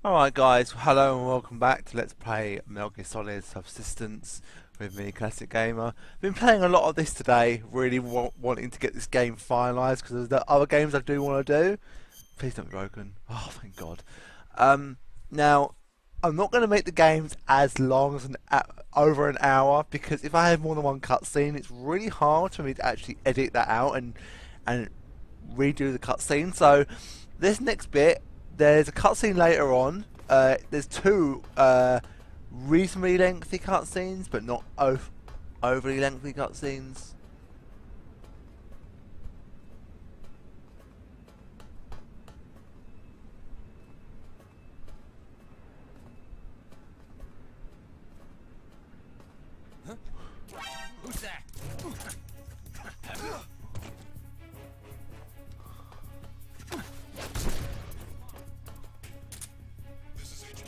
Alright guys, hello and welcome back to Let's Play Metal Gear Solid Subsistence with me, Classic Gamer. Been playing a lot of this today, really wanting to get this game finalised because there's the other games I do want to do. Please don't be broken. Oh, thank God. Now, I'm not going to make the games as long as over an hour because if I have more than one cutscene, it's really hard for me to actually edit that out and redo the cutscene. So, this next bit, there's a cutscene later on. There's two reasonably lengthy cutscenes, but not overly lengthy cutscenes. Who's that? This is HQ.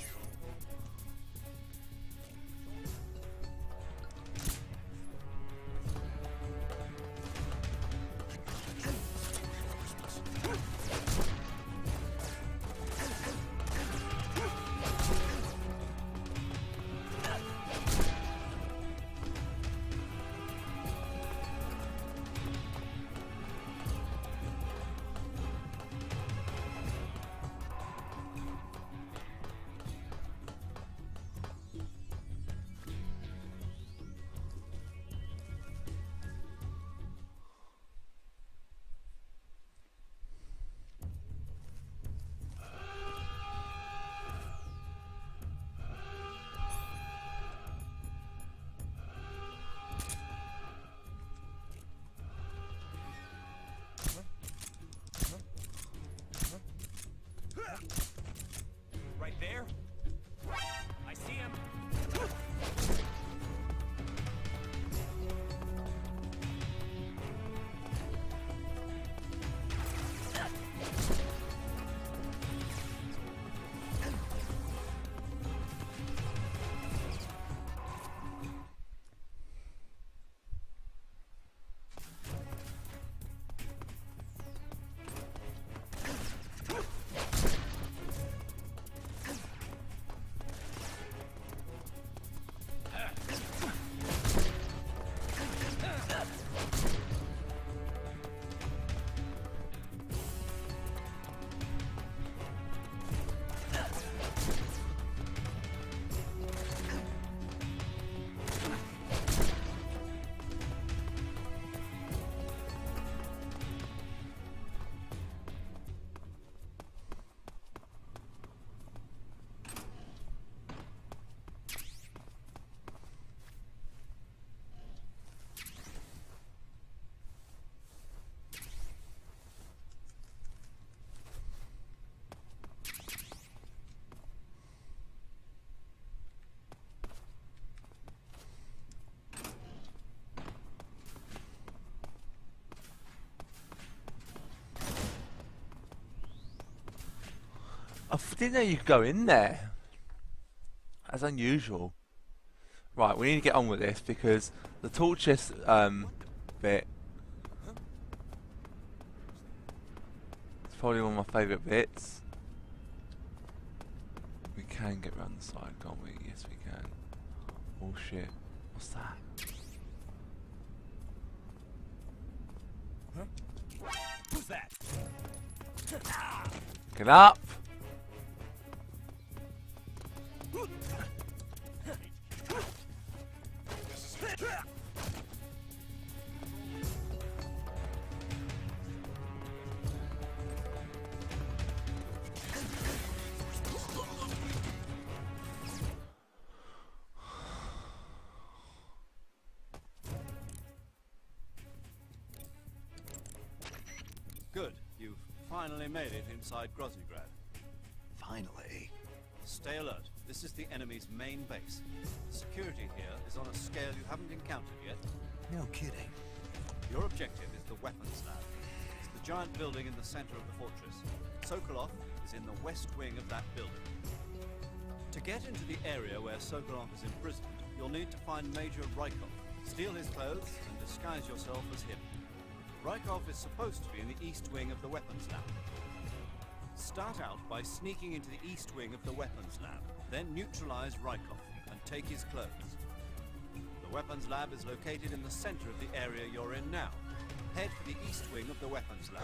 Right there? I see him. I didn't know you could go in there. That's unusual. Right, we need to get on with this because the torches bit is probably one of my favourite bits. We can get round the side, can't we? Yes, we can. Oh shit! What's that? Who's that? Get up! This is HQ. Good. You've finally made it inside Groznygrad. Finally. Stay alert. This is the enemy's main base. Security here is on a scale you haven't encountered yet. No kidding. Your objective is the weapons lab. It's the giant building in the center of the fortress. Sokolov is in the west wing of that building. To get into the area where Sokolov is imprisoned, you'll need to find Major Rykov, steal his clothes, and disguise yourself as him. Rykov is supposed to be in the east wing of the weapons lab. Start out by sneaking into the east wing of the weapons lab, then neutralize Rykov and take his clothes. The weapons lab is located in the center of the area you're in now. Head for the east wing of the weapons lab.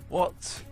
What?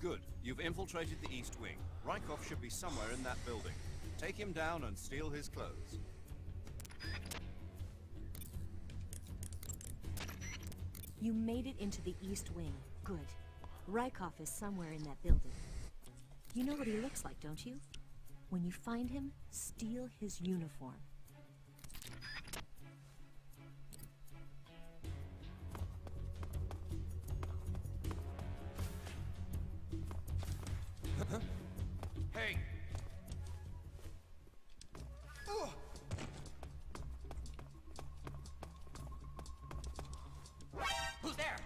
Good. You've infiltrated the east wing. Rykov should be somewhere in that building. Take him down and steal his clothes. You made it into the east wing. Good. Rykov is somewhere in that building. You know what he looks like, don't you? When you find him, steal his uniform. Hey! Who's there?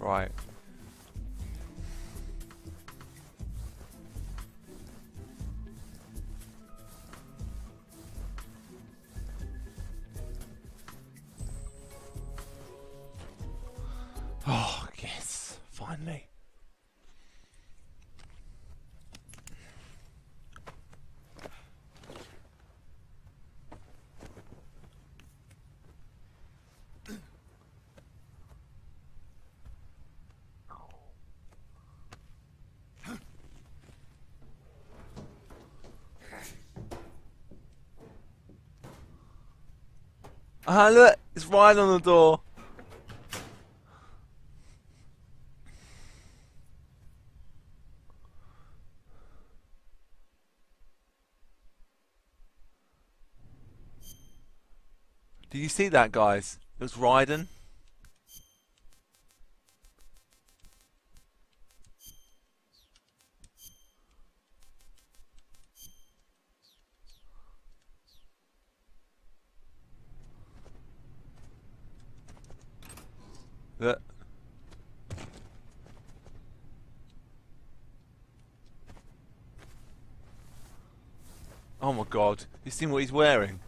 Right. Oh, yes. Finally. Ah, look, it's right on the door. Do you see that, guys? It was Raiden. Look. Oh my god. You seen what he's wearing?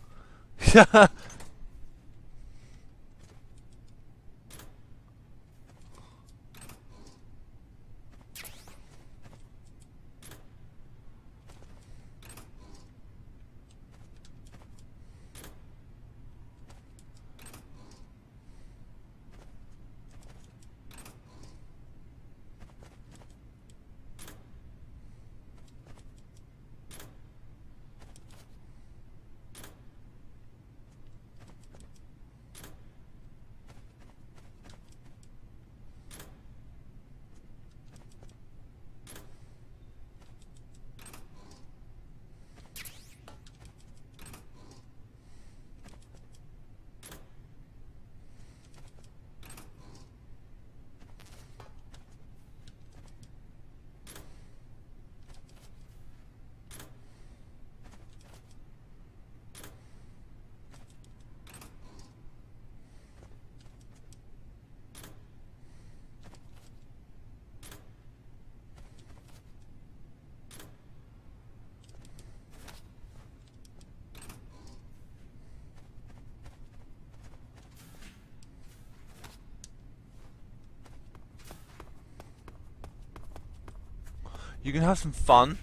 You can have some fun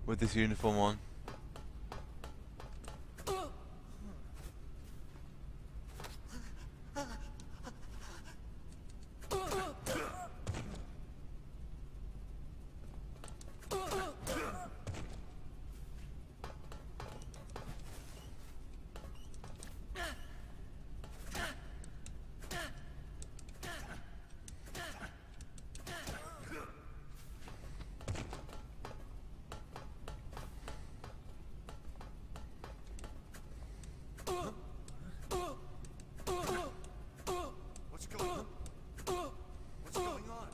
with this uniform on. What's going on? What's going on?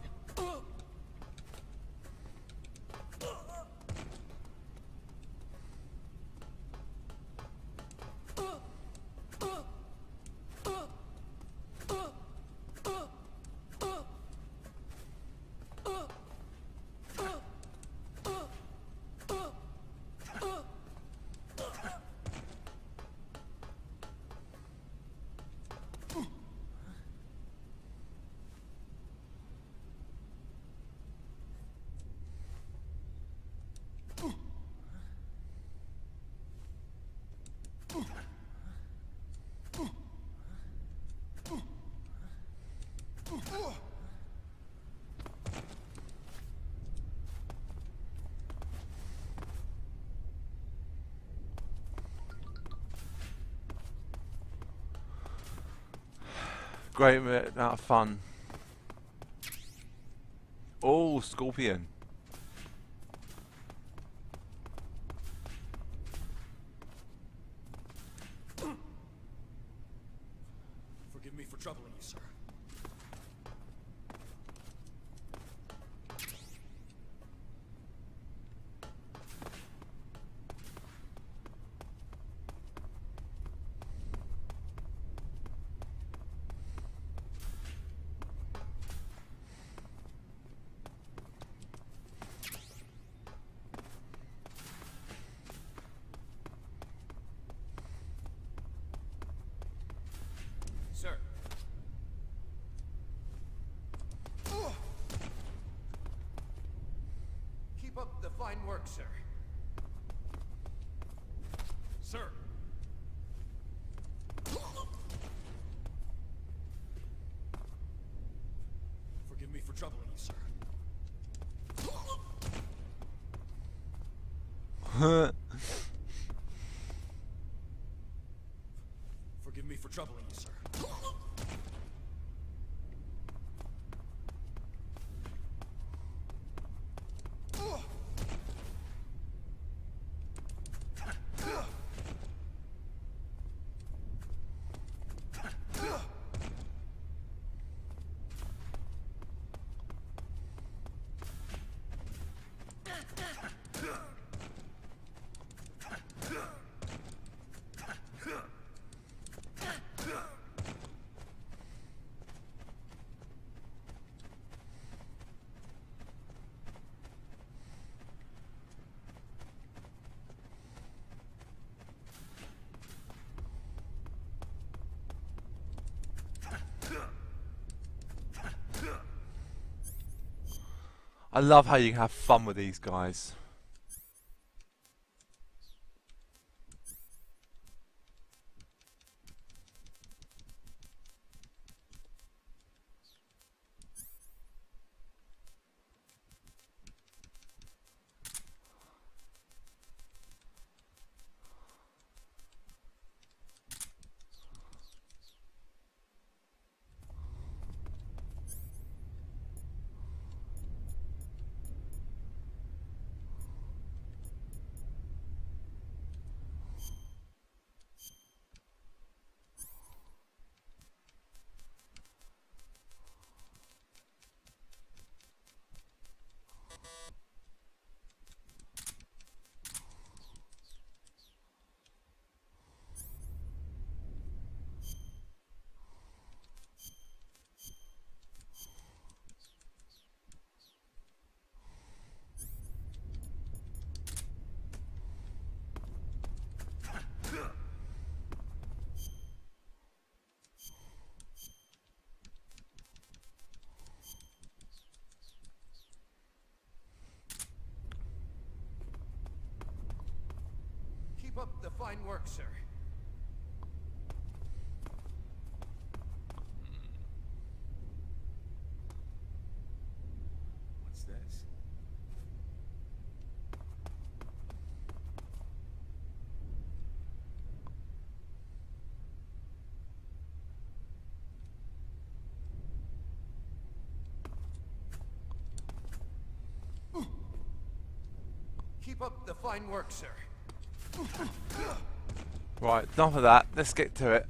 Great amount of fun. Oh, Scorpion. Forgive me for troubling you, sir. fine work, sir. Sir. Forgive me for troubling you, sir. Forgive me for troubling you, sir. I love how you can have fun with these guys. Keep up the fine work, sir. What's this? Keep up the fine work, sir. Right, enough of that. Let's get to it.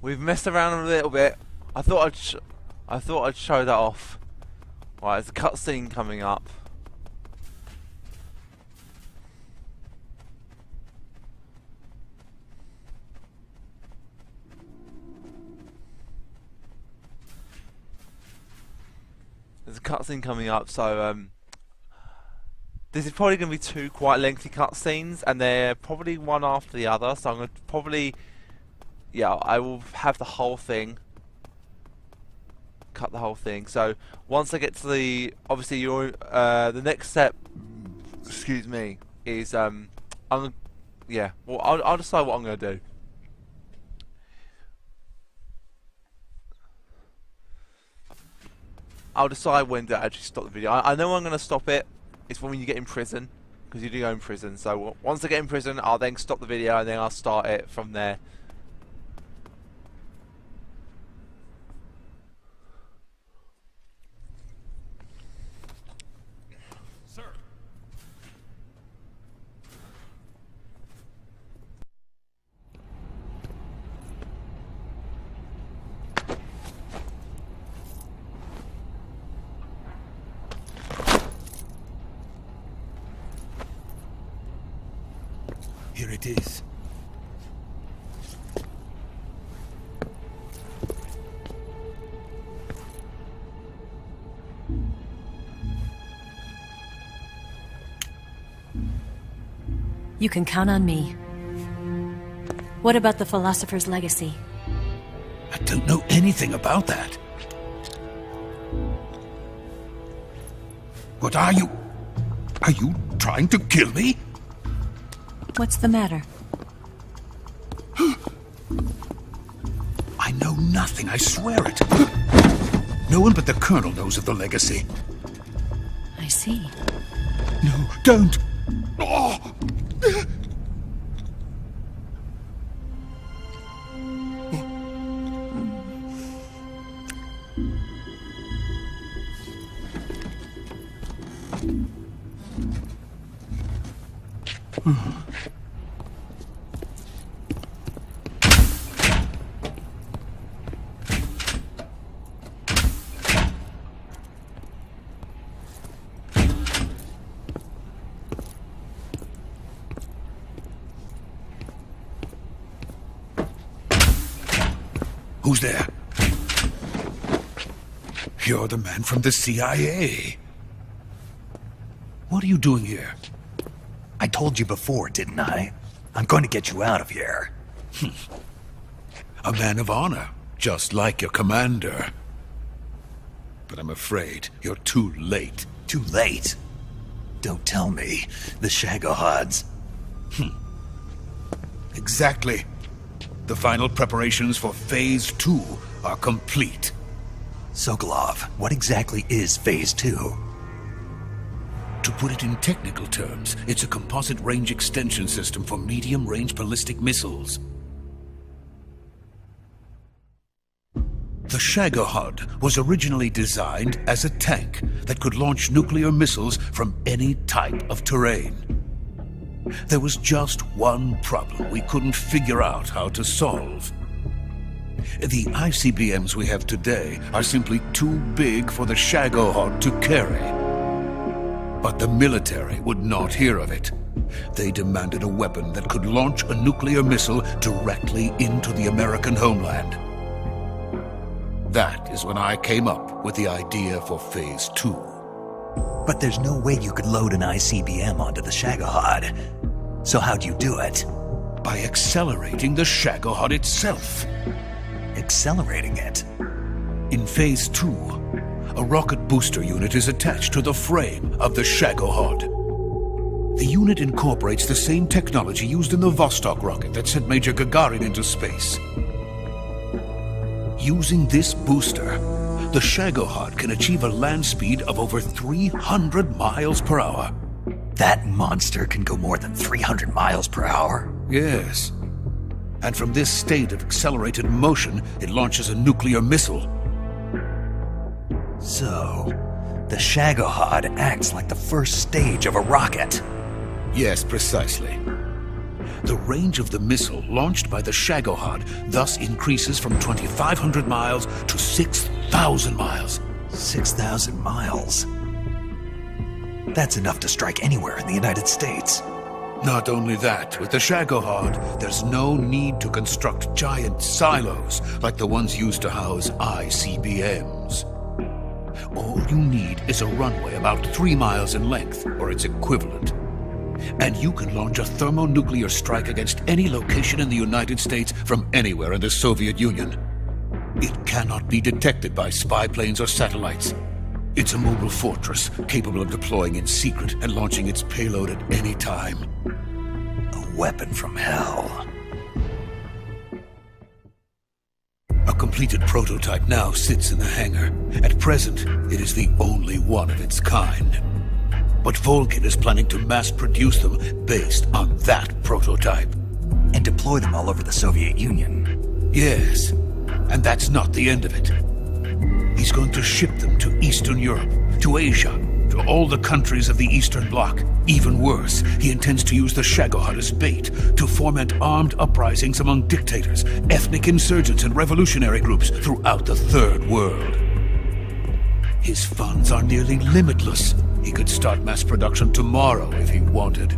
We've messed around a little bit. I thought I'd show that off. Right, there's a cutscene coming up. There's a cutscene coming up, so this is probably going to be two quite lengthy cutscenes, and they're probably one after the other. So I'm going to probably, yeah, I will have the whole thing, cut the whole thing. So once I get to the, obviously your the next step, excuse me, is yeah, well I'll decide what I'm going to do. I'll decide when to actually stop the video. I know I'm going to stop it. It's when you get in prison, because you do go in prison. So once I get in prison, I'll then stop the video and then I'll start it from there. Sir. Here it is. You can count on me. What about the philosopher's legacy? I don't know anything about that. What are you? Are you trying to kill me? What's the matter? I know nothing, I swear it. No one but the Colonel knows of the legacy. I see. No, don't! Oh. Who's there? You're the man from the CIA. What are you doing here? I told you before, didn't I? I'm going to get you out of here. A man of honor, just like your commander. But I'm afraid you're too late. Too late? Don't tell me. The Shagohods. Exactly. The final preparations for Phase 2 are complete. Sokolov, what exactly is Phase 2? To put it in technical terms, it's a composite range extension system for medium-range ballistic missiles. The Shagohod was originally designed as a tank that could launch nuclear missiles from any type of terrain. There was just one problem we couldn't figure out how to solve. The ICBMs we have today are simply too big for the Shagohod to carry. But the military would not hear of it. They demanded a weapon that could launch a nuclear missile directly into the American homeland. That is when I came up with the idea for Phase 2. But there's no way you could load an ICBM onto the Shagohod. So how'd you do it? By accelerating the Shagohod itself. Accelerating it? In Phase 2, a rocket booster unit is attached to the frame of the Shagohod. The unit incorporates the same technology used in the Vostok rocket that sent Major Gagarin into space. Using this booster, the Shagohod can achieve a land speed of over 300 miles per hour. That monster can go more than 300 miles per hour? Yes. And from this state of accelerated motion, it launches a nuclear missile. So, the Shagohod acts like the first stage of a rocket. Yes, precisely. The range of the missile launched by the Shagohod thus increases from 2,500 miles to 6,000 miles. 6,000 miles? That's enough to strike anywhere in the United States. Not only that, with the Shagohod, there's no need to construct giant silos like the ones used to house ICBMs. All you need is a runway about 3 miles in length, or its equivalent. And you can launch a thermonuclear strike against any location in the United States from anywhere in the Soviet Union. It cannot be detected by spy planes or satellites. It's a mobile fortress, capable of deploying in secret and launching its payload at any time. A weapon from hell. A completed prototype now sits in the hangar. At present, it is the only one of its kind. But Volgin is planning to mass-produce them based on that prototype. And deploy them all over the Soviet Union. Yes, and that's not the end of it. He's going to ship them to Eastern Europe, to Asia, to all the countries of the Eastern Bloc. Even worse, he intends to use the Shagohod as bait to foment armed uprisings among dictators, ethnic insurgents, and revolutionary groups throughout the Third World. His funds are nearly limitless. He could start mass production tomorrow if he wanted.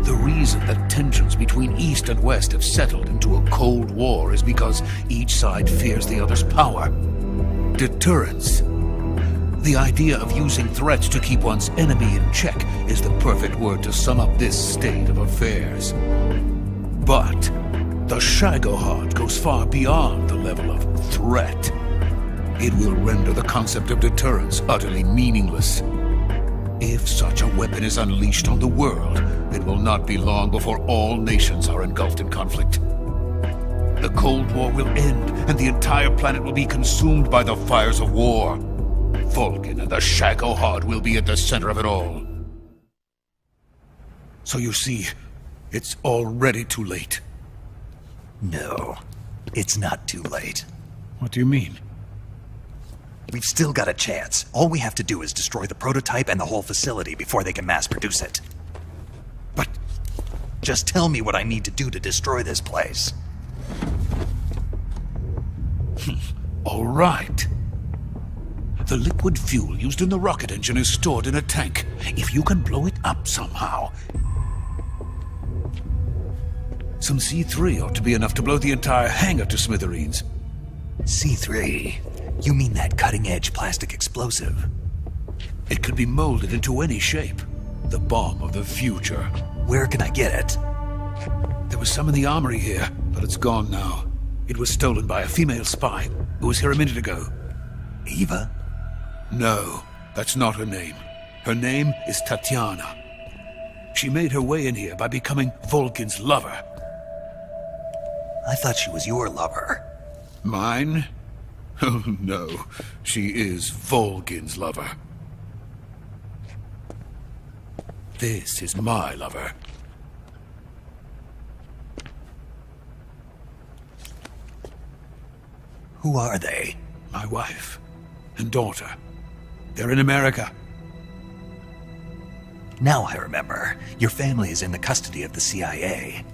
The reason that tensions between East and West have settled into a Cold War is because each side fears the other's power. Deterrence. The idea of using threats to keep one's enemy in check is the perfect word to sum up this state of affairs. But the Shagohod goes far beyond the level of threat. It will render the concept of deterrence utterly meaningless. If such a weapon is unleashed on the world, it will not be long before all nations are engulfed in conflict. The Cold War will end, and the entire planet will be consumed by the fires of war. Vulcan and the Shagohod will be at the center of it all. So you see, it's already too late. No, it's not too late. What do you mean? We've still got a chance. All we have to do is destroy the prototype and the whole facility before they can mass produce it. But Just tell me what I need to do to destroy this place. all right. The liquid fuel used in the rocket engine is stored in a tank. If you can blow it up somehow... Some C3 ought to be enough to blow the entire hangar to smithereens. C3? You mean that cutting-edge plastic explosive? It could be molded into any shape. The bomb of the future. Where can I get it? There was some in the armory here, but it's gone now. It was stolen by a female spy who was here a minute ago. Eva? No, that's not her name. Her name is Tatiana. She made her way in here by becoming Vulcan's lover. I thought she was your lover. Mine? Oh no, she is Vulcan's lover. This is my lover. Who are they? My wife and daughter. They're in America. Now I remember. Your family is in the custody of the CIA.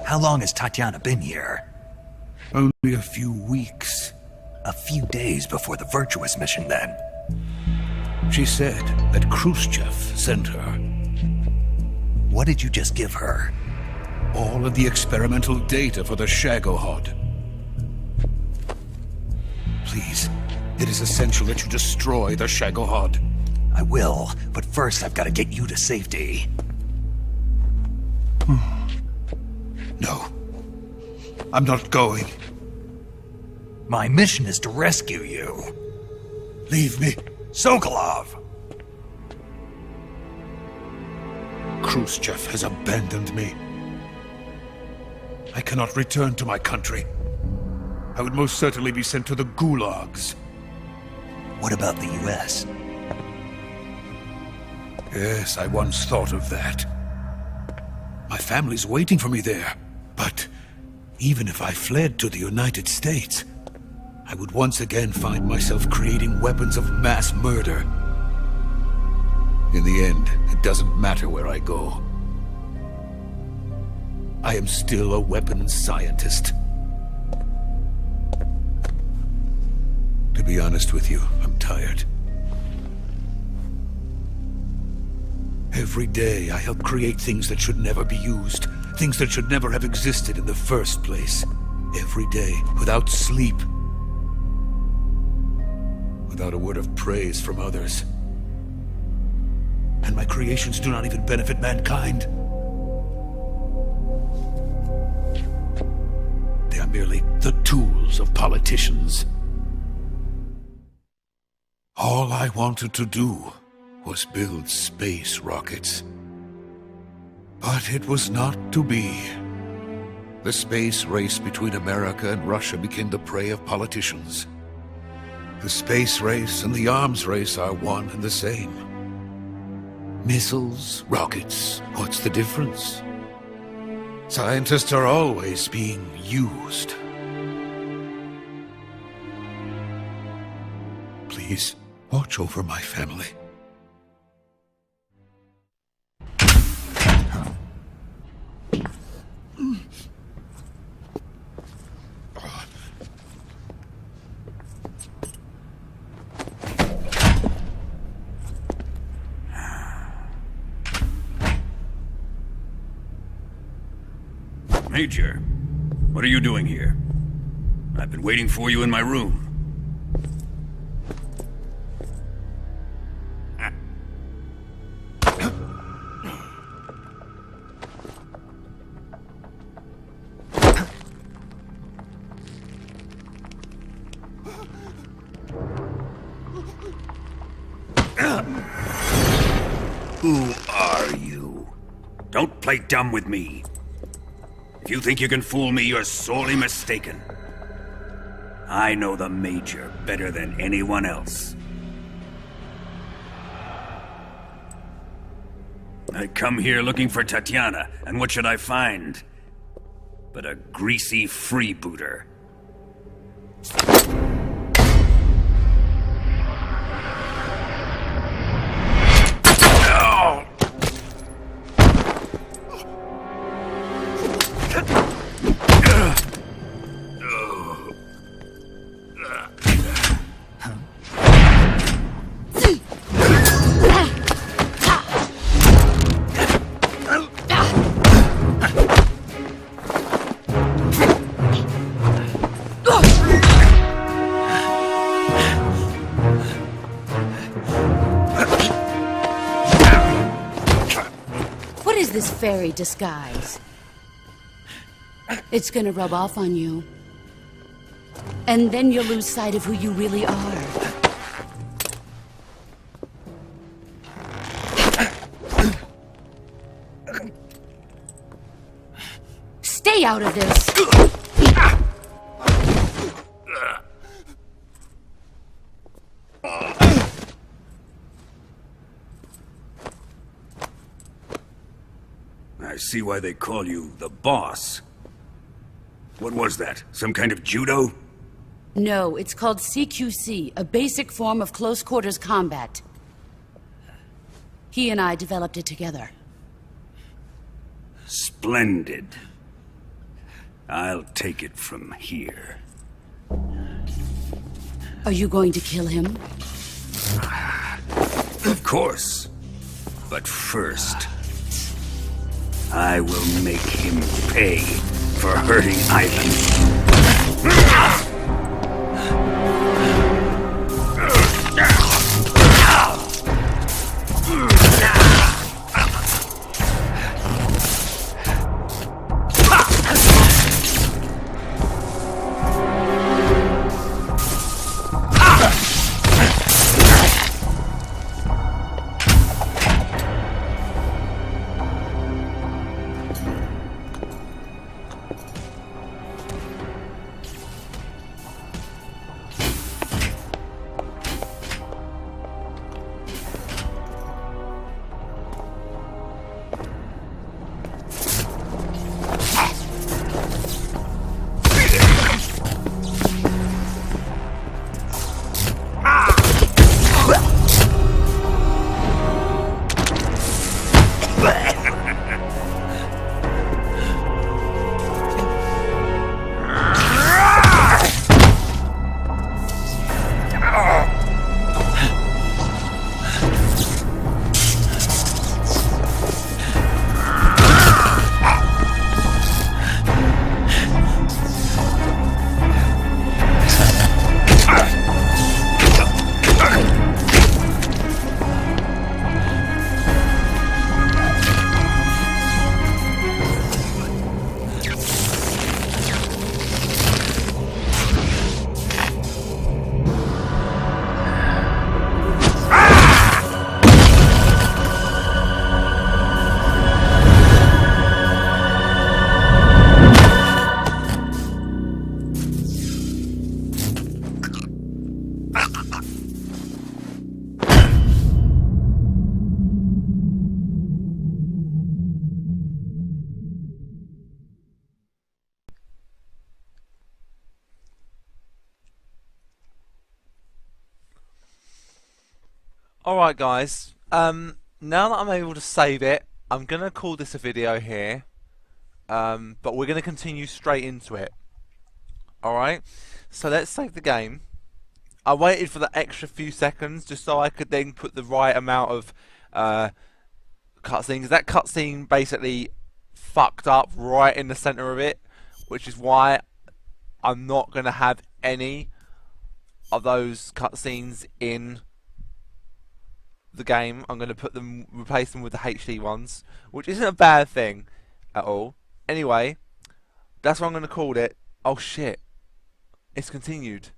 How long has Tatiana been here? Only a few weeks. A few days before the Virtuous mission, then. She said that Khrushchev sent her. What did you just give her? All of the experimental data for the Shagohod. Please, it is essential that you destroy the Shagohod. I will, but first I've got to get you to safety. No. I'm not going. My mission is to rescue you. Leave me. Sokolov! Khrushchev has abandoned me. I cannot return to my country. I would most certainly be sent to the gulags. What about the US? Yes, I once thought of that. My family's waiting for me there. But even if I fled to the United States, I would once again find myself creating weapons of mass murder. In the end, it doesn't matter where I go. I am still a weapons scientist. To be honest with you, I'm tired. Every day I help create things that should never be used. Things that should never have existed in the first place. Every day, without sleep. Without a word of praise from others. And my creations do not even benefit mankind. They are merely the tools of politicians. All I wanted to do was build space rockets. But it was not to be. The space race between America and Russia became the prey of politicians. The space race and the arms race are one and the same. Missiles, rockets, what's the difference? Scientists are always being used. Please, watch over my family. Major, what are you doing here? I've been waiting for you in my room. Don't play dumb with me. If you think you can fool me, you're sorely mistaken. I know the Major better than anyone else. I come here looking for Tatiana, and what should I find? But a greasy freebooter. What is this fairy disguise? It's gonna rub off on you. And then you'll lose sight of who you really are. Stay out of this! I see why they call you the boss. What was that? Some kind of judo? No, it's called CQC, a basic form of close-quarters combat. He and I developed it together. Splendid. I'll take it from here. Are you going to kill him? Of course. But first, I will make him pay for hurting Ivan. Alright guys, now that I'm able to save it, I'm going to call this a video here, but we're going to continue straight into it. Alright, so let's save the game. I waited for the extra few seconds just so I could then put the right amount of cutscene, because that cutscene basically fucked up right in the centre of it, which is why I'm not going to have any of those cutscenes in the game. I'm going to replace them with the HD ones, which isn't a bad thing at all. Anyway, that's what I'm going to call it. Oh shit, it's continued.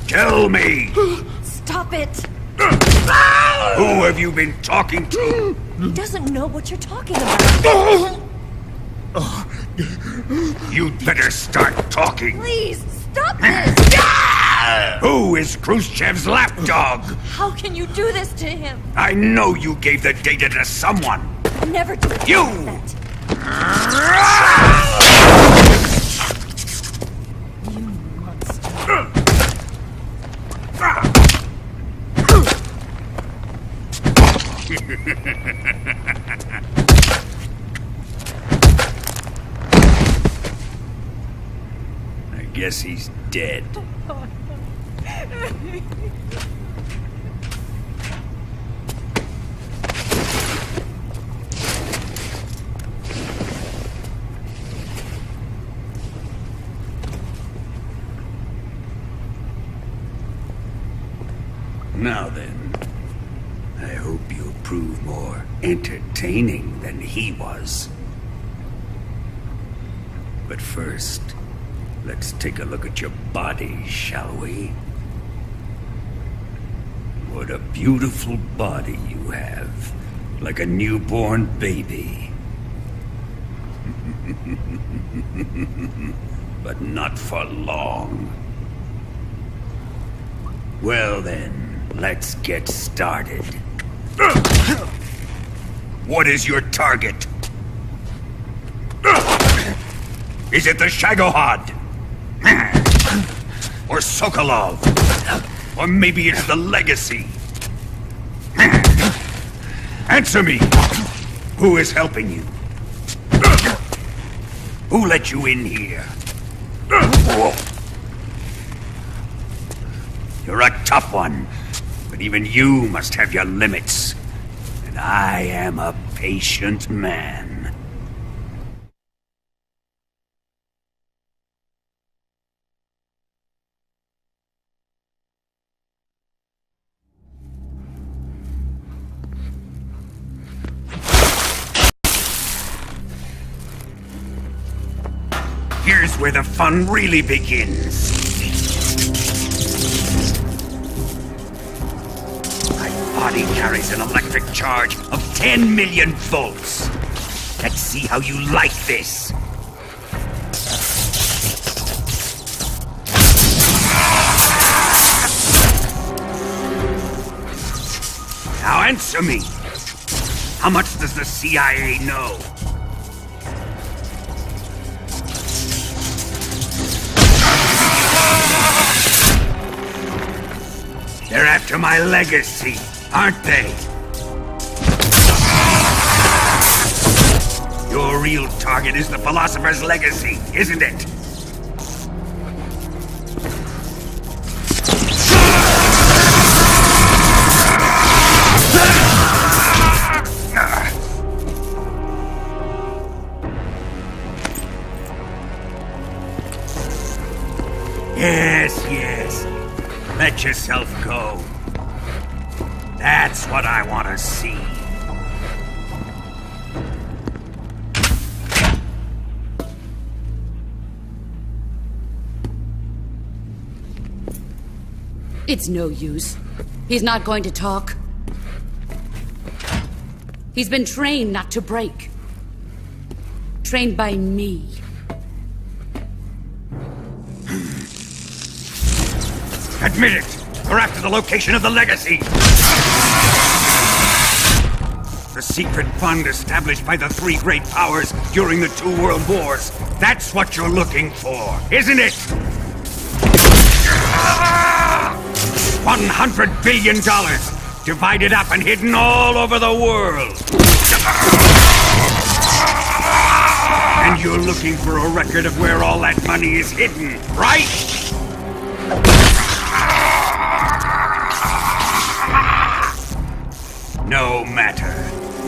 Kill me! Stop it! Who have you been talking to? He doesn't know what you're talking about. You'd better start talking. Please, stop this! Who is Khrushchev's lapdog? How can you do this to him? I know you gave the data to someone. I never do it You! like that. You monster. I guess he's dead. Now then, I hope you'll prove more entertaining than he was. But first, let's take a look at your body, shall we? What a beautiful body you have, like a newborn baby. But not for long. Well then, let's get started. What is your target? Is it the Shagohod? Or Sokolov? Or maybe it's the Legacy? Answer me! Who is helping you? Who let you in here? You're a tough one, but even you must have your limits. And I am a patient man. Here's where the fun really begins. My body carries an electric charge of 10 million volts. Let's see how you like this. Now answer me. How much does the CIA know? They're after my legacy, aren't they? Your real target is the Philosopher's Legacy, isn't it? Yes, yes. Let yourself go. That's what I want to see. It's no use. He's not going to talk. He's been trained not to break. Trained by me. Admit it! We're after the location of the Legacy! The secret fund established by the three great powers during the two world wars. That's what you're looking for, isn't it? $100 billion, divided up and hidden all over the world. And you're looking for a record of where all that money is hidden, right? No matter.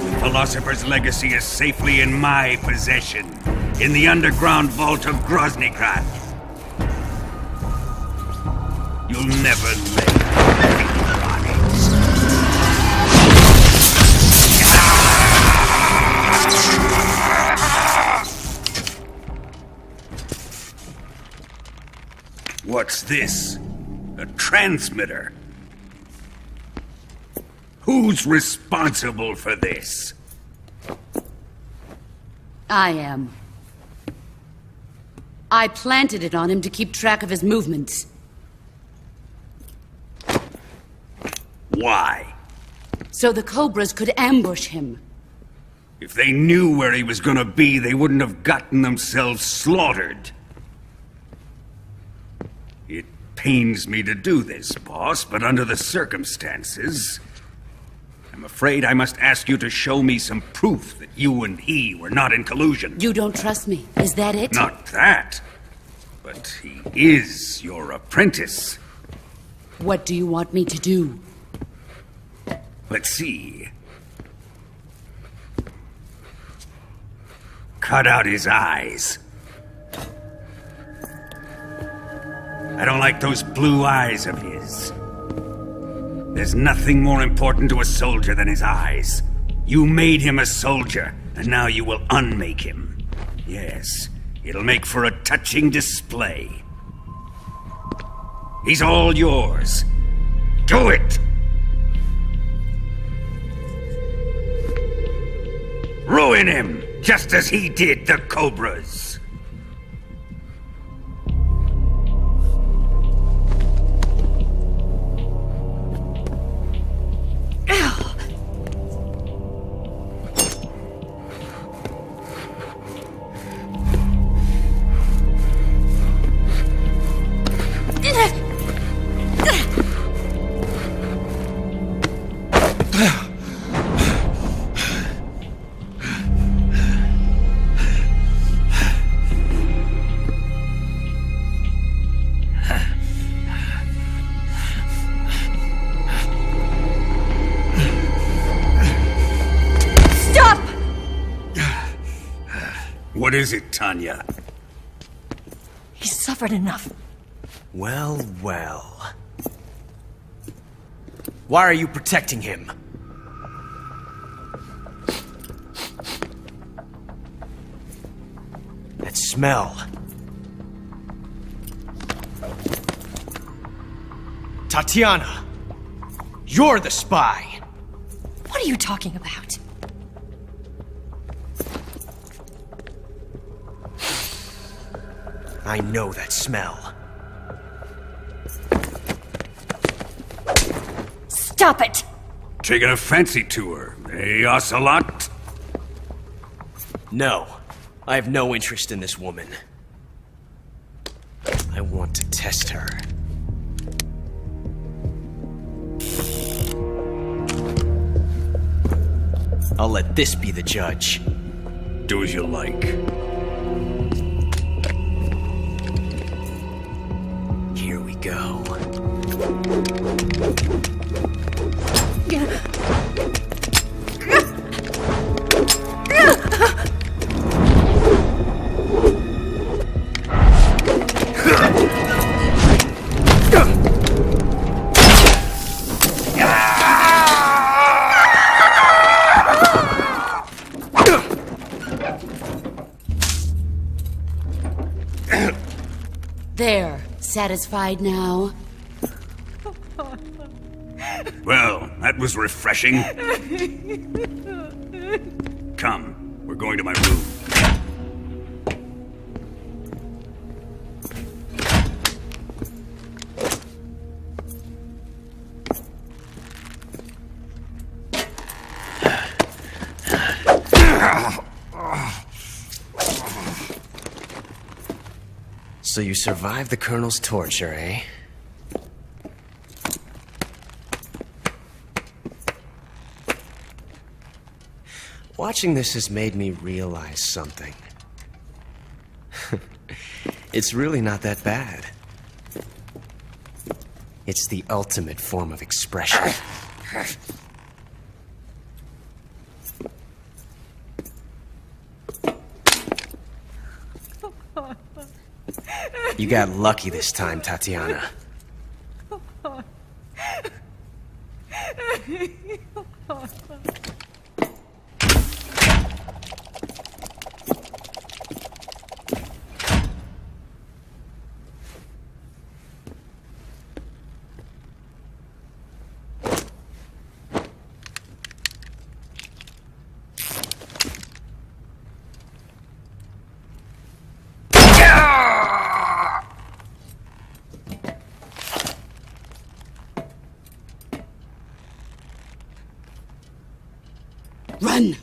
The Philosopher's Legacy is safely in my possession, in the underground vault of Groznygrad. You'll never lay finger on it. What's this? A transmitter? Who Who's responsible for this? I am. I planted it on him to keep track of his movements. Why? So the Cobras could ambush him. If they knew where he was gonna be, they wouldn't have gotten themselves slaughtered. It pains me to do this, boss, but under the circumstances, I'm afraid I must ask you to show me some proof that you and he were not in collusion. You don't trust me, is that it? Not that, but he is your apprentice. What do you want me to do? Let's see. Cut out his eyes. I don't like those blue eyes of his. There's nothing more important to a soldier than his eyes. You made him a soldier, and now you will unmake him. Yes, it'll make for a touching display. He's all yours. Do it! Ruin him, just as he did the Cobras. What is it, Tanya? He's suffered enough. Well, well. Why are you protecting him? That smell. Tatiana! You're the spy! What are you talking about? I know that smell. Stop it! Taking a fancy to her, eh, Ocelot? No. I have no interest in this woman. I want to test her. I'll let this be the judge. Do as you like. Here we go. There. Satisfied now? Well, that was refreshing. Come, we're going to my room. So you survived the Colonel's torture, eh? Watching this has made me realize something. It's really not that bad. It's the ultimate form of expression. You got lucky this time, Tatiana. Run!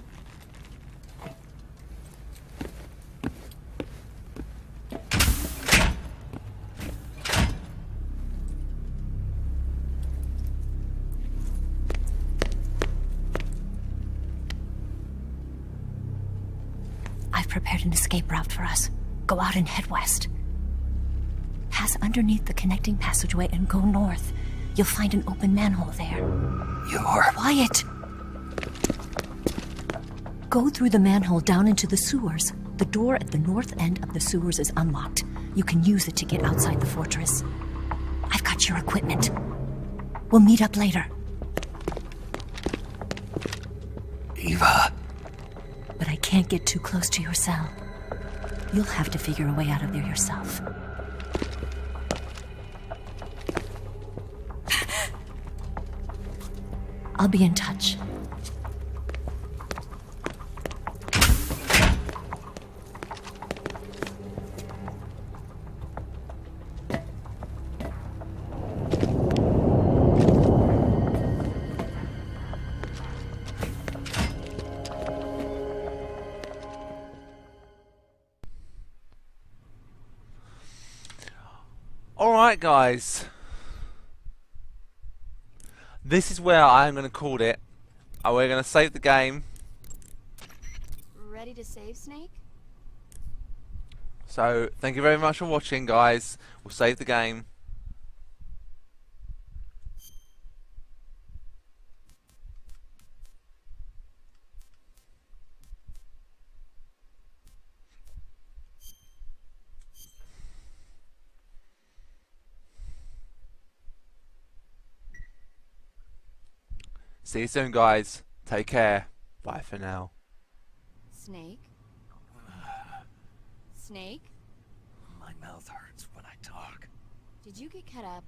I've prepared an escape route for us. Go out and head west. Pass underneath the connecting passageway and go north. You'll find an open manhole there. You're... Quiet! Go through the manhole down into the sewers. The door at the north end of the sewers is unlocked. You can use it to get outside the fortress. I've got your equipment. We'll meet up later. Eva. But I can't get too close to your cell. You'll have to figure a way out of there yourself. I'll be in touch. Alright guys, this is where I'm going to call it. We're going to save the game. Ready to save, Snake? So thank you very much for watching guys. We'll save the game. See you soon guys. Take care. Bye for now. Snake? Snake? My mouth hurts when I talk. Did you get cut up?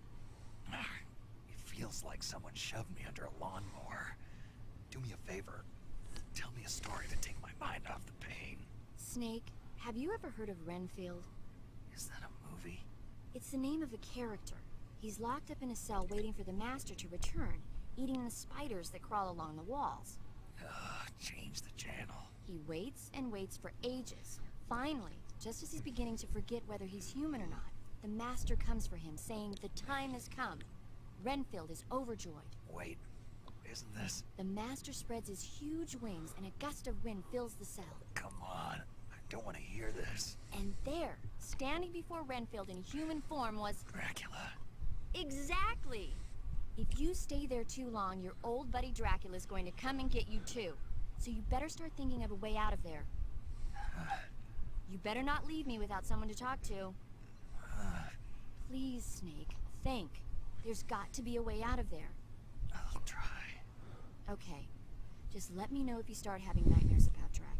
It feels like someone shoved me under a lawnmower. Do me a favor. Tell me a story to take my mind off the pain. Snake, have you ever heard of Renfield? Is that a movie? It's the name of a character. He's locked up in a cell waiting for the master to return, eating the spiders that crawl along the walls. Change the channel. He waits and waits for ages. Finally, just as he's beginning to forget whether he's human or not, the master comes for him, saying the time has come. Renfield is overjoyed. Wait, isn't this... The master spreads his huge wings and a gust of wind fills the cell. Come on, I don't want to hear this. And there, standing before Renfield in human form was... Dracula. Exactly! If you stay there too long, your old buddy Dracula's going to come and get you too. So you better start thinking of a way out of there. You better not leave me without someone to talk to. Please, Snake, think. There's got to be a way out of there. I'll try. Okay. Just let me know if you start having nightmares about Dracula.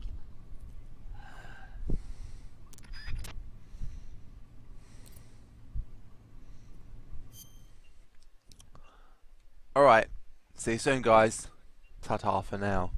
Alright, see you soon guys. Ta-ta for now.